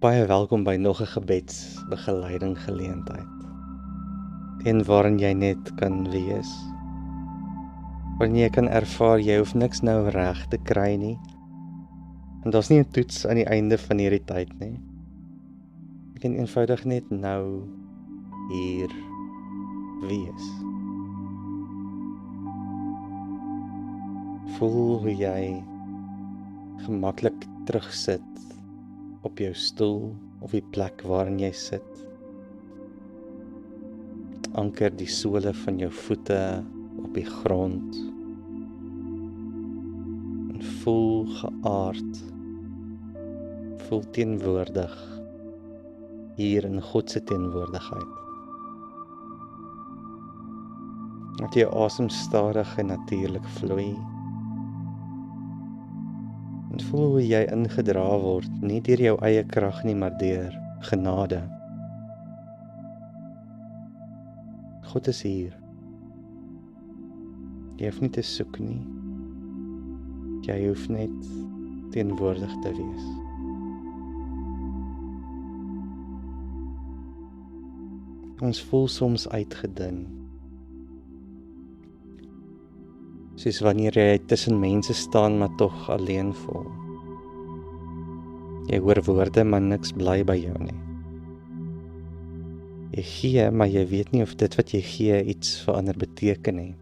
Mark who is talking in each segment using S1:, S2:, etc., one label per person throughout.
S1: Baie welkom by nog 'n gebedsbegeleiding geleentheid. Een waarin jy net kan wees. Waarin jy kan ervaar jy hoef niks nou reg te kry nie. En daar's nie 'n toets aan die einde van hierdie tyd nie. Jy kan eenvoudig net nou hier wees. Voel hoe jy gemaklik terugsit op jou stoel of die plek waarin jy sit. Anker die sole van jou voete op die grond. En voel geaard. Voel teenwoordig hier in God se teenwoordigheid. Laat jou asem stadig en natuurlik vloei. En voel hoe jy ingedra word, nie deur jou eie krag nie, maar deur genade. God is hier. Jy hoef nie te soek nie. Jy hoef net teenwoordig te wees. Ons voel soms uitgedun. Soos wanneer jy tussen mense staan, maar tog alleen voel. Jy hoor woorde, maar niks bly by jou nie. Jy gee, maar jy weet nie of dit wat jy gee iets vir ander beteken nie.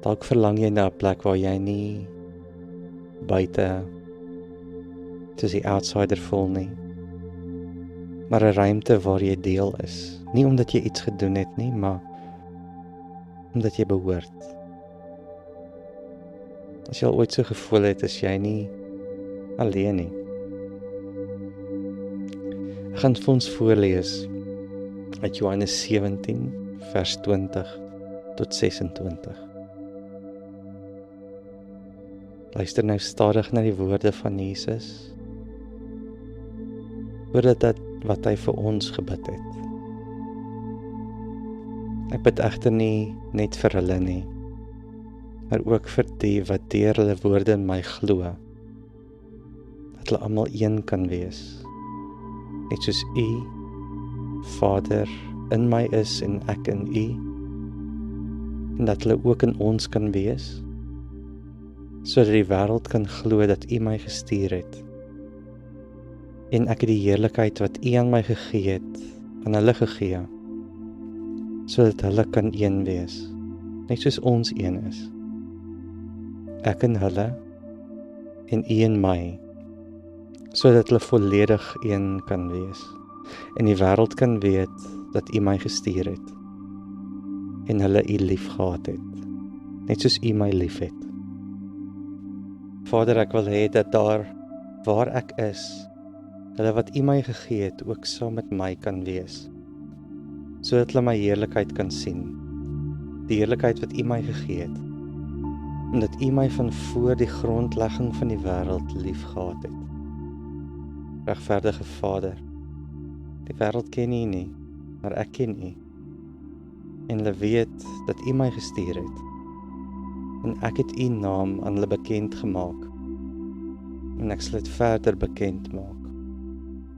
S1: Dalk verlang jy na 'n plek waar jy nie buite soos die outsider voel nie, maar 'n ruimte waar jy deel is. Nie omdat jy iets gedoen het nie, maar omdat jy behoort. As jy al ooit so gevoel het, is jy nie alleen nie. Ek gaan vir ons voorlees uit Johannes 17, vers 20 tot 26. Luister nou stadig na die woorde van Jesus. Hoor dit wat hy vir ons gebid het. Ek bid egter nie net vir hulle nie, maar ook vir die wat deur hulle woorde in my glo, dat hulle almal een kan wees, net soos U, Vader, in my is en ek in U, en dat hulle ook in ons kan wees, sodat die wêreld kan glo dat U my gestuur het, en ek het die heerlikheid wat U aan my gegee het, aan hulle gegee, sodat hulle kan een wees, net soos ons een is. Ek in hulle, en U in my, sodat hulle volledig een kan wees, en die wêreld kan weet dat U my gestuur het, en hulle U lief gehad het, net soos U my lief het. Vader, ek wil hê dat daar waar ek is, hulle wat U my gegee het, ook saam met my kan wees, sodat hulle my heerlikheid kan sien, die heerlikheid wat U my gegee het, omdat U my van voor die grondlegging van die wêreld lief gehad het. Regverdige Vader, die wêreld ken U nie, maar ek ken U, en hulle weet dat U my gestuur het, en ek het U naam aan hulle bekend gemaak, en ek sal dit verder bekend maak,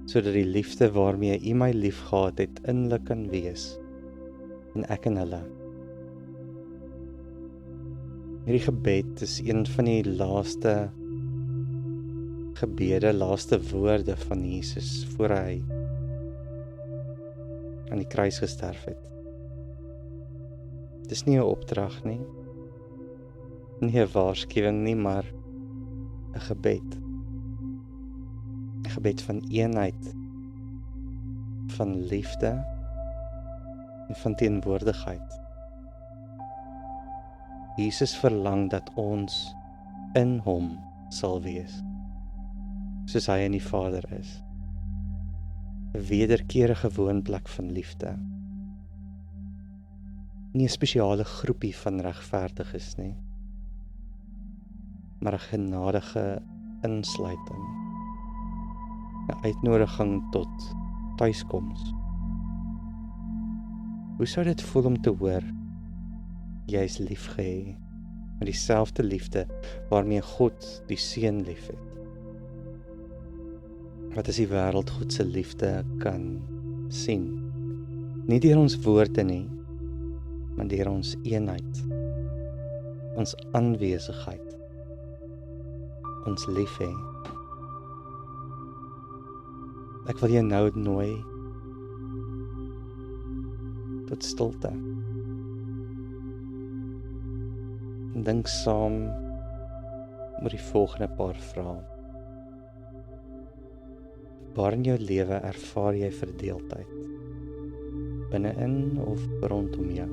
S1: sodat die liefde waarmee U my lief gehad het, in hulle kan wees, en ek in hulle. Hierdie gebed is een van die laaste gebede, laaste woorde van Jesus, voor hy aan die kruis gesterf het. Dit is nie 'n opdrag nie, nie 'n waarskuwing nie, maar 'n gebed. 'n Gebed van eenheid, van liefde en van teenwoordigheid. Jesus verlang dat ons in hom sal wees, soos hy in die Vader is. 'n Wederkerige woonplek van liefde. Nie 'n spesiale groepie van regverdiges nie, maar 'n genadige insluiting. 'n Uitnodiging tot tuiskoms. Hoe sou dit voel om te hoor, jy is liefgehê met dieselfde liefde waarmee God die Seun liefhet? Wat as die wêreld God se liefde kan sien? Nie deur ons woorde nie, maar deur ons eenheid, ons aanwesigheid, ons lief hê. Ek wil jou nou nooi tot stilte. En dink saam oor die volgende paar vrae. Waar in jou lewe ervaar jy verdeeldheid? Binne-in of rondom jou?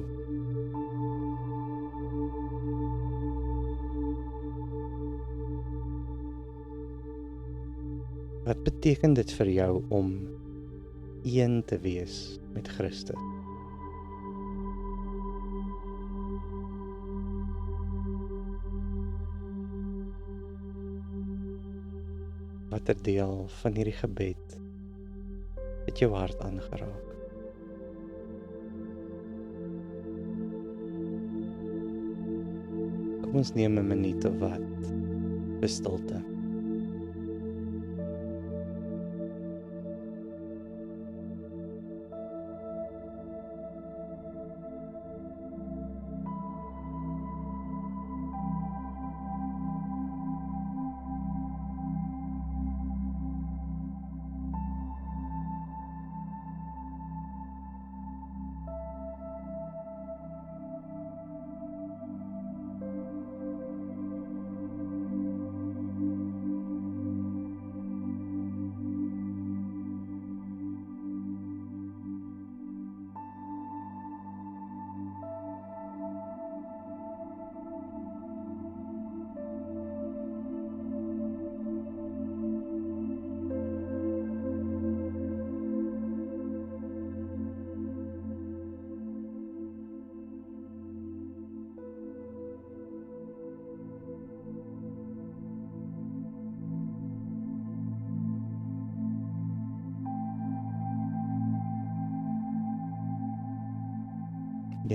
S1: Wat beteken dit vir jou om een te wees met Christus? Watter deel van hierdie gebed het jou hart aangeraak? Kom ons neem 'n minuut of wat vir stilte.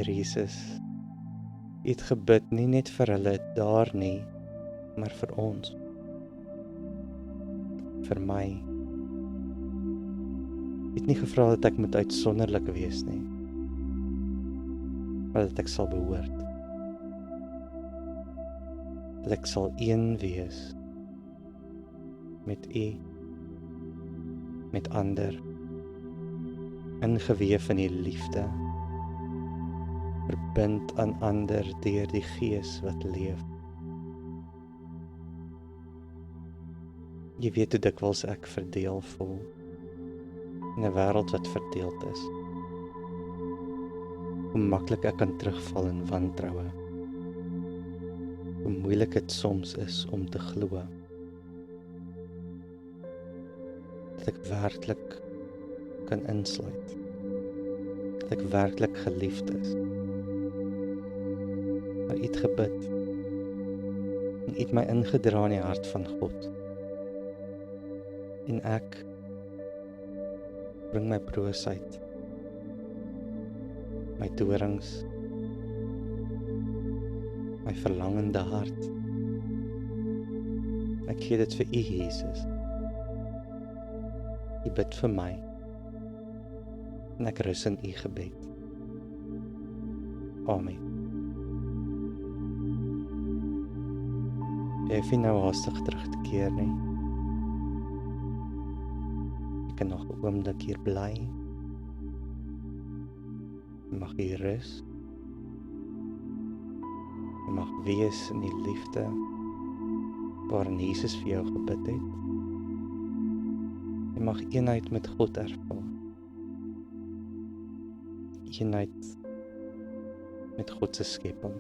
S1: Here Jesus, U het gebid nie net vir hulle daar nie, maar vir ons. Vir my. U het nie gevra dat ek moet uitsonderlik wees nie, maar dat ek sal behoort. Dat ek sal een wees met U, met ander, ingeweef in die liefde, verbind aan ander deur die Gees wat leef. Jy weet hoe dikwels ek verdeel voel in 'n wêreld wat verdeeld is. Hoe maklik ek kan terugval in wantroue. Hoe moeilik dit soms is om te glo dat ek werklik kan insluit. Dat ek werklik geliefd is. Maar U het gebid en U het my ingedra in die hart van God. En ek bring my broosheid, my dorings, my verlangende hart. Ek gee dit vir U, Jesus. U bid vir my en ek rus in U gebed. Amen. Jy hoef nie nou haastig terug te keer nie. Jy kan nog 'n oomblik hier bly. Jy mag hier rus. Jy mag wees in die liefde waarin Jesus vir jou gebid het. Jy mag eenheid met God ervaar. Eenheid met God se skepping.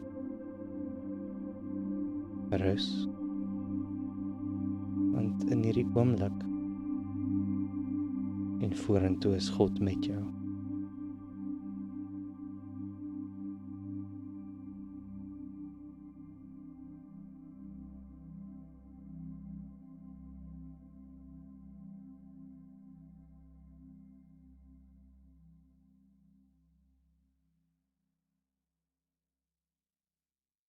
S1: Rus. Want in hierdie oomblik en vorentoe is God met jou.